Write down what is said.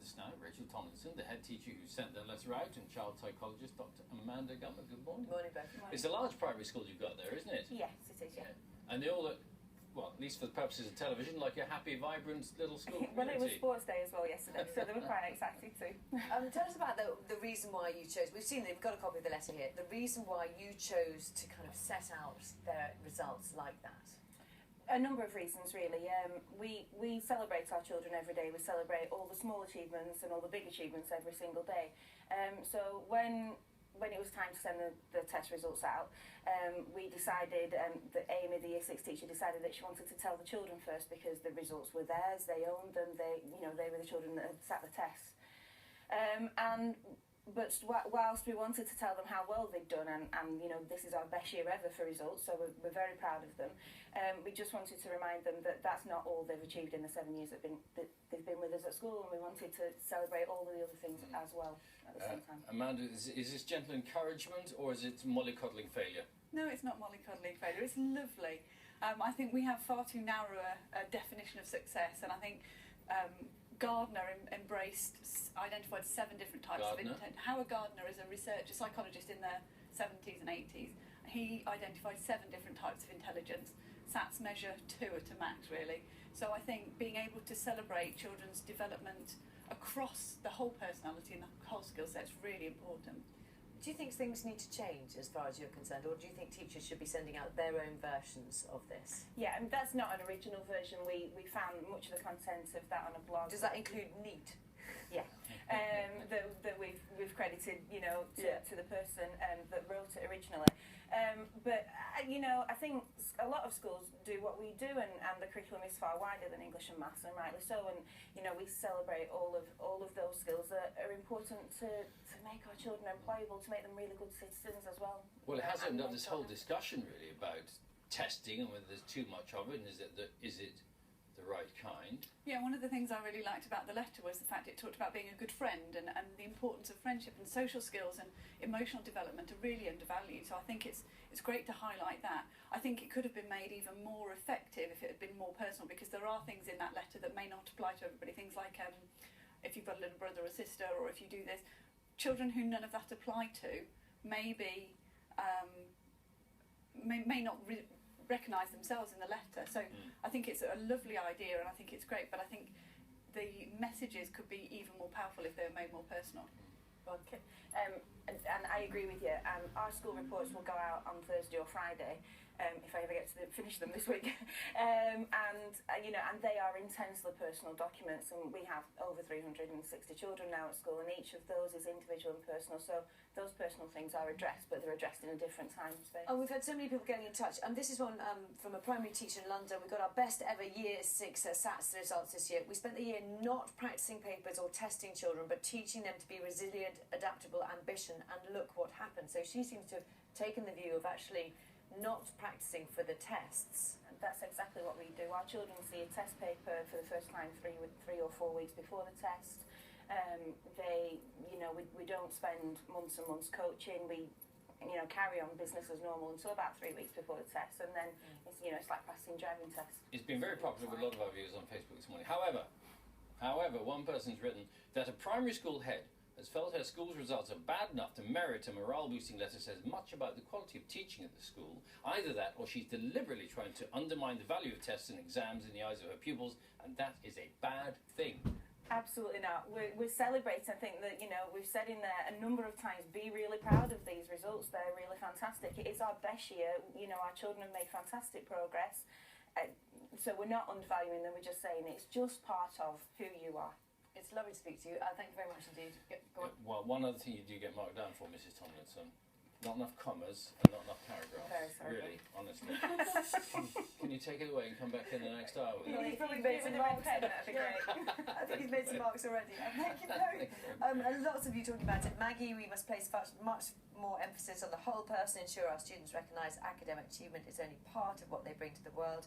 us now, Rachel Tomlinson, the head teacher who sent the letter out, and child psychologist Dr.Amanda. Good morning. Morning, both. It's a large primary school you've got there, isn't it? Yes, it is, yeah. And they all look, well, at least for the purposes of television, like a happy, vibrant little school community. Well, it was sports day as well yesterday, so they were quite excited too. Tell us about the reason why you chose, we've got a copy of the letter here, the reason why you chose to kind of set out their results like that. A number of reasons, really. We celebrate our children every day. We celebrate all the small achievements and all the big achievements every single day. So when it was time to send the test results out, we decided that Amy, the Year 6 teacher, decided that she wanted to tell the children first because the results were theirs. They owned them. They were the children that had sat the test. But whilst we wanted to tell them how well they'd done, and this is our best year ever for results, so we're very proud of them, we just wanted to remind them that that's not all they've achieved in the 7 years that they've been with us at school, and we wanted to celebrate all of the other things as well at the same time. Amanda, is this gentle encouragement or is it mollycoddling failure? No, it's not mollycoddling failure. It's lovely. I think we have far too narrow a definition of success, and I think Gardner identified 7 different types of intent. Howard Gardner is a psychologist in the 70s and 80s. He identified 7 different types of intelligence. SATs measure 2 at a max, really. So I think being able to celebrate children's development across the whole personality and the whole skill set is really important. Do you think things need to change as far as you're concerned, or do you think teachers should be sending out their own versions of this? Yeah, and that's not an original version. We found much of the content of that on a blog. Does that include NEAT? Yeah, that we've credited, to the person that wrote it originally. But I think a lot of schools do what we do, and the curriculum is far wider than English and maths, and rightly so. And we celebrate all of those skills that are important to make our children employable, to make them really good citizens as well. Well, it has opened up this whole discussion really about testing and whether there's too much of it, and is it the right kind? Yeah, one of the things I really liked about the letter was the fact it talked about being a good friend and the importance of friendship, and social skills and emotional development are really undervalued. So I think it's great to highlight that. I think it could have been made even more effective if it had been more personal, because there are things in that letter that may not apply to everybody. Things like if you've got a little brother or sister, or if you do this. Children who none of that apply to may not recognise themselves in the letter. So I think it's a lovely idea, and I think it's great, but I think the messages could be even more powerful if they were made more personal. Okay. And I agree with you. Our school reports will go out on Thursday or Friday, if I ever get to finish them this week. And they are intensely personal documents, and we have over 360 children now at school, and each of those is individual and personal. So those personal things are addressed, but they're addressed in a different time space. And we've had so many people getting in touch, and this is one from a primary teacher in London. We got our best ever Year 6 SATs results this year. We spent the year not practicing papers or testing children, but teaching them to be resilient, adaptable, ambition, and look what happened. So she seems to have taken the view of actually not practicing for the tests. And that's exactly what we do. Our children see a test paper for the first time 3 or 4 weeks before the test. We don't spend months and months coaching. We carry on business as normal until about 3 weeks before the test, and then it's like passing driving tests. It's been very popular with a lot of our viewers on Facebook this morning. However, one person's written that a primary school head has felt her school's results are bad enough to merit a morale-boosting letter says much about the quality of teaching at the school. Either that, or she's deliberately trying to undermine the value of tests and exams in the eyes of her pupils, and that is a bad thing. Absolutely not. We're celebrating. I think that, we've said in there a number of times, be really proud of these results. They're really fantastic. It is our best year. Our children have made fantastic progress. So we're not undervaluing them, we're just saying it's just part of who you are. It's lovely to speak to you. Thank you very much indeed. Go on. Well, one other thing you do get marked down for, Mrs. Tomlinson, not enough commas and not enough paragraphs. Very sorry. Really, honestly. Can you take it away and come back in the next hour? Well, He's if probably you made do some it with a marks. pen, that'd be great. I think he's made some marks already. Thank you very much. And lots of you talking about it. Maggie, we must place much more emphasis on the whole person, ensure our students recognise academic achievement is only part of what they bring to the world.